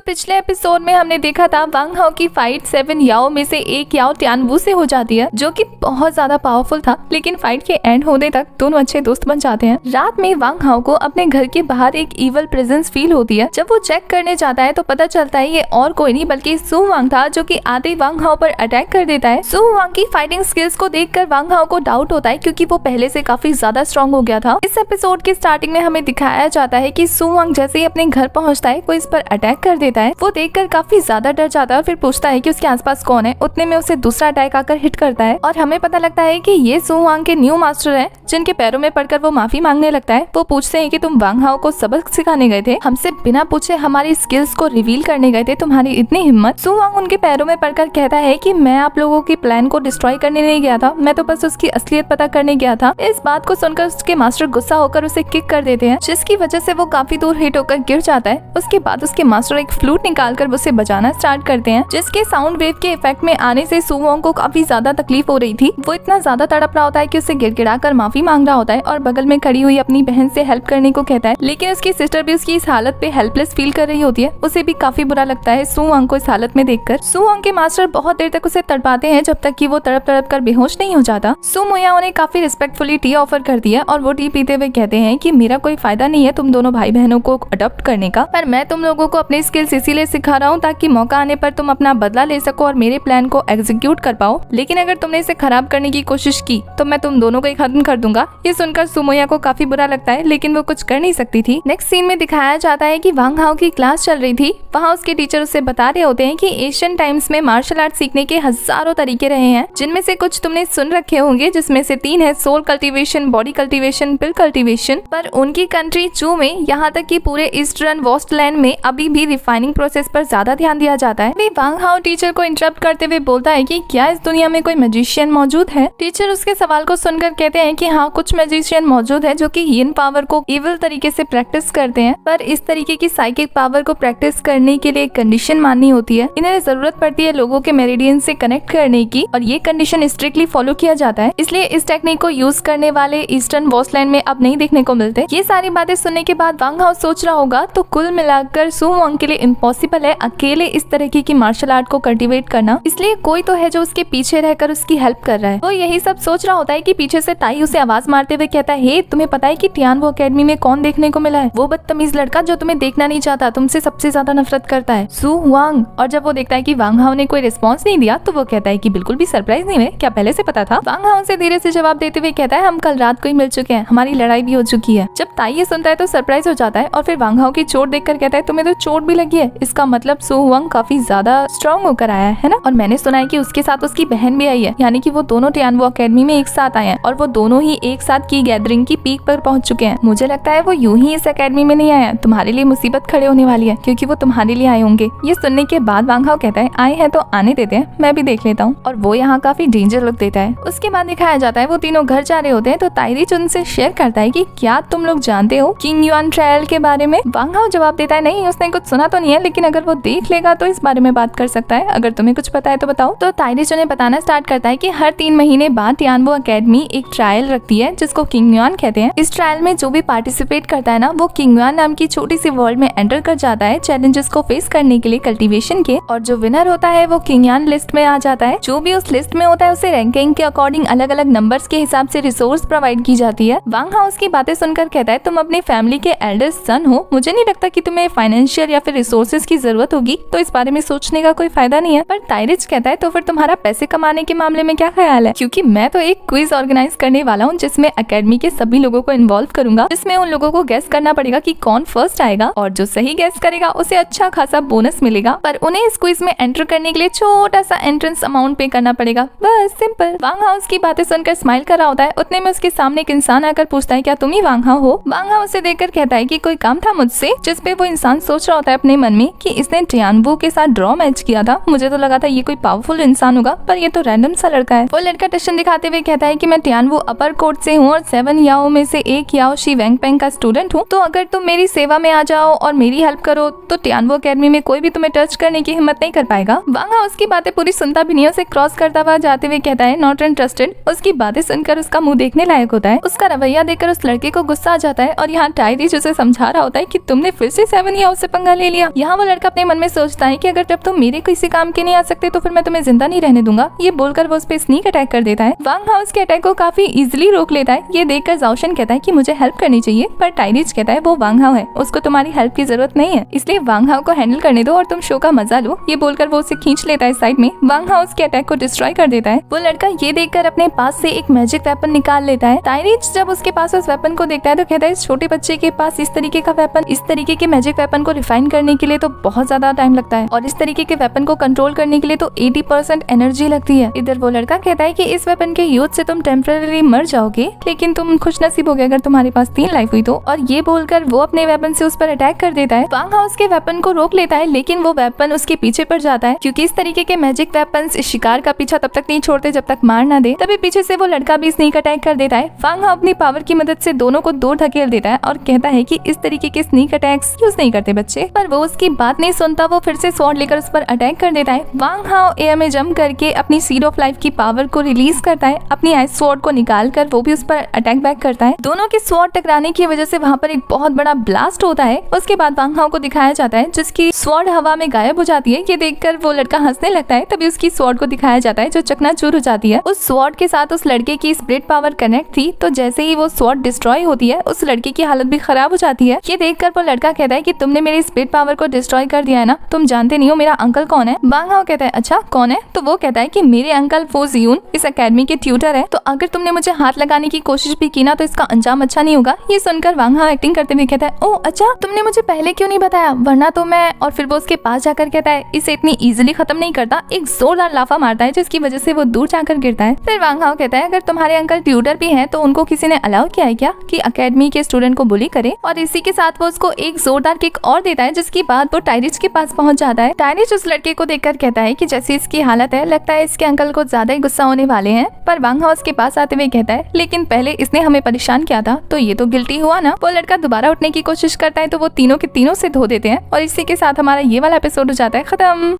पिछले एपिसोड में हमने देखा था वांग हाओ की फाइट 7 याओ में से एक याओ टियानवू से हो जाती है, जो कि बहुत ज्यादा पावरफुल था। लेकिन फाइट के एंड होने तक दोनों अच्छे दोस्त बन जाते हैं। रात में वांग हाओ को अपने घर के बाहर एक इवल प्रेजेंस फील होती है। जब वो चेक करने जाता है तो पता चलता है ये और कोई नहीं बल्कि सु वांग था, जो कि आते वांग हाओ पर अटैक कर देता है। सु वांग की फाइटिंग स्किल्स को देखकर वांग हाओ को डाउट होता है, क्योंकि वो पहले से काफी ज्यादा स्ट्रॉन्ग हो गया था। इस एपिसोड के स्टार्टिंग में हमें दिखाया जाता है कि सु वांग जैसे ही अपने घर पहुंचता है कोई इस पर अटैक कर देता है। वो देखकर काफी ज्यादा डर जाता है और फिर पूछता है कि उसके आसपास कौन है। उतने में उसे दूसरा अटैक आकर हिट करता है और हमें पता लगता है कि ये सु वांग के न्यू मास्टर हैं, जिनके पैरों में पड़कर वो माफी मांगने लगता है। वो पूछते हैं कि तुम वांग हाओ को सबक सिखाने गए थे, हमसे बिना पूछे हमारी स्किल्स को रिवील करने गए थे, तुम्हारी इतनी हिम्मत। सु वांग उनके पैरों में पड़कर कहता है कि मैं आप लोगों की प्लान को डिस्ट्रॉय करने नहीं गया था, मैं तो बस उसकी असलियत पता करने गया था। इस बात को सुनकर उसके मास्टर गुस्सा होकर उसे किक कर देते हैं, जिसकी वजह से वो काफी दूर हिट होकर गिर जाता है। उसके बाद उसके मास्टर एक फ्लूट निकालकर उसे बजाना स्टार्ट करते हैं, जिसके साउंड वेव के इफेक्ट में आने से सु वांग को काफी ज्यादा तकलीफ हो रही थी। वो इतना ज्यादा तड़प रहा होता है कि उसे गिड़गिड़ाकर माफी मांग रहा होता है और बगल में खड़ी हुई अपनी बहन से हेल्प करने को कहता है। लेकिन उसकी सिस्टर भी उसकी इस हालत पे हेल्पलेस फील कर रही होती है। उसे भी काफी बुरा लगता है सु वांग को इस हालत में देखकर। सु वांग के मास्टर बहुत देर तक उसे तड़पाते हैं, जब तक कि वो तड़प तड़प कर बेहोश नहीं हो जाता। सु मोयाओ ने काफी रिस्पेक्टफुली टी ऑफर कर दिया और वो टी पीते हुए कहते हैं कि मेरा कोई फायदा नहीं है तुम दोनों भाई बहनों को अडॉप्ट करने का, पर मैं तुम लोगों को अपनी स्किल्स इसीलिए सिखा रहा हूँ ताकि मौका आने पर तुम अपना बदला ले सको और मेरे प्लान को एग्जीक्यूट कर पाओ। लेकिन अगर तुमने इसे खराब करने की कोशिश की तो मैं तुम दोनों को ही खत्म कर दूंगा। ये सुनकर सु मोया को काफी बुरा लगता है, लेकिन वो कुछ कर नहीं सकती थी। नेक्स्ट सीन में दिखाया जाता है कि वांग हाओ की क्लास चल रही थी। वहाँ उसके टीचर उसे बता रहे होते हैं कि एशियन टाइम्स में मार्शल आर्ट सीखने के हजारों तरीके रहे हैं, जिनमें से कुछ तुमने सुन रखे होंगे, जिसमें से 3 है सोल कल्टीवेशन, बॉडी कल्टीवेशन, पिल कल्टीवेशन। पर उनकी कंट्री चू में, यहाँ तक कि पूरे ईस्टर्न वेस्टलैंड में अभी भी रिफाइनिंग प्रोसेस पर ज्यादा ध्यान दिया जाता है। वे वांग हाओ टीचर को इंटरप्ट करते हुए बोलता है कि क्या इस दुनिया में कोई मैजिशियन मौजूद है। टीचर उसके सवाल को सुनकर कहते हैं कि हाँ, कुछ मैजिशियन मौजूद है जो कि यिन पावर को इविल तरीके से प्रैक्टिस करते हैं, पर इस तरीके की साइकिक पावर को प्रैक्टिस करने के लिए एक कंडीशन माननी होती है। इन्हें जरूरत पड़ती है लोगों के मेरिडियन से कनेक्ट करने की, और ये कंडीशन स्ट्रिक्टली फॉलो किया जाता है। इसलिए इस टेक्निक को यूज करने वाले ईस्टर्न वेस्टलैंड में अब नहीं देखने को मिलते। ये सारी बातें सुनने के बाद वांग हाओ सोच रहा होगा तो कुल मिलाकर सु वांग के लिए इम्पॉसिबल है अकेले इस तरीके की मार्शल आर्ट को कल्टीवेट करना, इसलिए कोई तो है जो उसके पीछे रहकर उसकी हेल्प कर रहा है। वो यही सब सोच रहा होता है कि पीछे से ताई उसे आवाज मारते हुए कहता है, हे तुम्हें पता है कि टियानवू एकेडमी में कौन देखने को मिला है? वो बदतमीज लड़का जो तुम्हें देखना नहीं चाहता, तुमसे सबसे ज्यादा नफरत करता है, सु वांग। और जब वो देखता है कि वांग हाओ ने कोई रिस्पॉन्स नहीं दिया तो वो कहता है कि बिल्कुल भी सरप्राइज नहीं है, क्या पहले से पता था? वांग हाओ से धीरे से जवाब देते हुए कहता है, हम कल रात को ही मिल चुके हैं, हमारी लड़ाई भी हो चुकी है। जब ताई ये सुनता है तो सरप्राइज हो जाता है और फिर वांग हाओ की चोट देखकर कहता है, तुम्हें तो चोट भी लगी है, इसका मतलब सु वांग काफी ज्यादा स्ट्रॉन्ग होकर आया है ना। और मैंने सुना है कि उसके साथ उसकी बहन भी आई है, यानी कि वो दोनों टियानवू एकेडमी में एक साथ आए हैं और वो दोनों ही एक साथ की गैदरिंग की पीक पर पहुंच चुके हैं। मुझे लगता है वो यूं ही इस एकेडमी में नहीं आया, तुम्हारे लिए मुसीबत खड़े होने वाली है, क्योंकि वो तुम्हारे लिए आए होंगे। ये सुनने के बाद वांग हाओ कहता है, आए हैं तो आने देते हैं, मैं भी देख लेता हूँ। और वो यहाँ काफी डेंजर लुक देता है। उसके बाद दिखाया जाता है वो तीनों घर जा रहे होते हैं तो ताइरीच उनसे शेयर करता है कि क्या तुम लोग जानते हो किंग युआन ट्रायल के बारे में? वांग हाओ जवाब देता है, नहीं उसने कुछ सुना तो नहीं है, लेकिन अगर वो देख लेगा तो इस बारे में बात कर सकता है, अगर तुम्हें कुछ पता है तो बताओ। तो ताइरीच उन्हें बताना स्टार्ट करता है कि हर 3 महीने बाद टियानवू एकेडमी एक ट्रायल रखती है जिसको किंग युआन कहते हैं। इस ट्रायल में जो भी पार्टिसिपेट करता है ना, वो किंग युआन नाम की छोटी सी वर्ल्ड में एंटर कर जाता है चैलेंजेस को फेस करने के लिए कल्टीवेशन के, और जो विनर होता है वो किंग युआन लिस्ट में आ जाता है। जो भी उस लिस्ट में होता है उसे रैंकिंग के अकॉर्डिंग अलग अलग नंबर्स के हिसाब से रिसोर्स प्रोवाइड की जाती है। वांग हाओ की बातें सुनकर कहता है, तुम अपनी फैमिली के एल्डेस्ट सन हो, मुझे नहीं लगता कि तुम्हें फाइनेंशियल या फिर रिसोर्सेज की जरूरत होगी, तो इस बारे में सोचने का कोई फायदा नहीं है। पर ताइरीच कहता है, तो फिर तुम्हारा पैसे कमाने के मामले में क्या ख्याल है? क्योंकि मैं तो एक क्विज ऑर्गेनाइज करने वाला हूँ जिसमें एकेडमी के सभी लोगों को इन्वॉल्व करूंगा, जिसमें उन लोगों को गेस करना पड़ेगा कि कौन फर्स्ट आएगा, और जो सही गेस करेगा उसे अच्छा खासा बोनस मिलेगा। पर उन्हें इस क्विज में एंटर करने के लिए छोटा सा एंट्रेंस अमाउंट पे करना पड़ेगा, बस सिंपल। वांग हाओ की बातें सुनकर स्माइल कर रहा होता है। उतने में उसके सामने एक इंसान आकर पूछता है, क्या तुम ही वांग हाओ हो? वांग हाओ उसे देखकर कहता है कि कोई काम था मुझसे, जिस पे वो इंसान सोच रहा होता है अपने मन में कि इसने टियानवू के साथ ड्रॉ मैच किया था, मुझे तो लगा था ये कोई पावरफुल इंसान होगा, पर ये तो रैंडम सा लड़का है। वो लड़का टशन दिखाते हुए कहता है कि मैं टियानवू अपर कोर्ट से हूँ और 7 याओ में से एक याओ शी वेंगपेंग का स्टूडेंट हूँ, तो अगर तुम मेरी सेवा में आ जाओ और मेरी हेल्प करो तो टियानवू एकेडमी में कोई भी तुम्हें टच करने की हिम्मत नहीं कर पाएगा। वांग हाओ उसकी बातें पूरी सुनता भी नहीं, उसे क्रॉस करता हुआ जाते हुए कहता है, नॉट इंटरेस्टेड। उसकी बातें सुनकर उसका मुंह देखने लायक होता है। उसका रवैया देखकर उस लड़के को गुस्सा आ जाता है और यहाँ ताइरीच उसे समझा रहा होता है कि तुमने फिर से 7 याओ से पंगा ले लिया, यहाँ वो लड़का अपने मन में सोचता है कि अगर जब तुम मेरे किसी काम के नहीं आ सकते तो फिर मैं तुम्हें जिंदा नहीं रहने दूंगा। ये बोलकर वो उस पर स्नीक अटैक कर देता है। वांग हाउ उसके अटैक को काफी इजिली रोक लेता है। ये देखकर जाओशन कहता है कि मुझे हेल्प करनी चाहिए, पर टाइरिच कहता है वो वांग हाउ है, उसको तुम्हारी हेल्प की जरूरत नहीं है, इसलिए वांग हाउ को हैंडल करने दो और तुम शो का मजा लो। ये बोलकर वो उसे खींच लेता है साइड में। वांग हाउ उसके अटैक को डिस्ट्रॉय कर देता है। वो लड़का ये देखकर अपने पास से एक मैजिक वेपन निकाल लेता है। टाइरिच जब उसके पास उस वेपन को देखता है तो कहता है इस छोटे बच्चे के पास इस तरीके का वेपन, इस तरीके के मैजिक वेपन को रिफाइन करने के लिए तो बहुत ज्यादा टाइम लगता है और इस तरीके के वेपन को कंट्रोल करने के लिए तो 80% एनर्जी लगती है। इधर वो लड़का कहता है कि इस वेपन के यूज से तुम टेम्परेरी मर जाओगे, लेकिन तुम खुशनसीब हो गए अगर तुम्हारे पास 3 लाइफ हुई तो। और ये बोलकर वो अपने वेपन से उस पर अटैक कर देता है। वांग हाउ उसके वेपन को रोक लेता है, लेकिन वो वेपन उसके पीछे पड़ जाता है, क्योंकि इस तरीके के मैजिक वेपन शिकार का पीछा तब तक नहीं छोड़ते जब तक मार ना दे। तभी पीछे से वो लड़का भी स्नीक अटैक कर देता है। वांग हाउ अपनी पावर की मदद से दोनों को दूर धकेल देता है और कहता है कि इस तरीके के स्नीक अटैक्स यूज नहीं करते बच्चे, पर वो उसकी बात नहीं सुनता। वो फिर से स्वॉर्ड लेकर उस पर अटैक कर देता है। वांग हाउ एयर में जंप करके अपनी सीड ऑफ लाइफ की पावर को रिलीज करता है। अपनी आइस स्वॉर्ड को निकाल कर वो भी उस पर अटैक बैक करता है। दोनों के स्वॉर्ड टकराने की वजह से वहाँ पर एक बहुत बड़ा ब्लास्ट होता है। उसके बाद वांग हाउ को दिखाया जाता है जिसकी स्वॉर्ड हवा में गायब हो जाती है। ये देखकर वो लड़का हंसने लगता है। तभी उसकी स्वॉर्ड को दिखाया जाता है जो चकनाचूर हो जाती है। उस स्वॉर्ड के साथ उस लड़के की स्पिरिट पावर कनेक्ट थी, तो जैसे ही वो स्वॉर्ड डिस्ट्रॉय होती है उस लड़के की हालत भी खराब हो जाती है। ये देखकर वो लड़का कहता है कि तुमने मेरी स्पिरिट पावर को डिस्ट्रॉय कर दिया है ना, तुम जानते नहीं हो मेरा अंकल कौन है। वांग हाउ कहता है अच्छा कौन है, तो वो कहता है कि मेरे अंकल फो जियून इस एकेडमी के ट्यूटर है, तो अगर तुमने मुझे हाथ लगाने की कोशिश भी की ना तो इसका अंजाम अच्छा नहीं होगा। ये सुनकर वांग हाउ एक्टिंग करते हुए कहता है ओह अच्छा, तुमने मुझे पहले क्यों नहीं बताया, वरना तो मैं। और फिर वो उसके पास जाकर कहता है इसे इतनी इजीली खत्म नहीं करता। एक जोरदार लाफा मारता है जिसकी वजह से वो दूर जाकर गिरता है। फिर वांग हाउ कहता है अगर तुम्हारे अंकल ट्यूटर भी हैं तो उनको किसी ने अलाउ किया है क्या कि एकेडमी के स्टूडेंट को बुली करे। और इसी के साथ वो उसको एक जोरदार किक और देता है, जिसके बाद वो टाइरिच के पास पहुंच जाता है। टाइरिच उस लड़के को देखकर कहता है कि जैसी इसकी हालत है लगता है इसके अंकल को ज्यादा ही गुस्सा होने वाले हैं। पर वांग हाउ के पास आते हुए कहता है लेकिन पहले इसने हमें परेशान किया था तो ये तो गिल्टी हुआ ना। वो लड़का दोबारा उठने की कोशिश करता है तो वो तीनों के तीनों से धो देते हैं। और इसी के साथ हमारा ये वाला एपिसोड हो जाता है खत्म।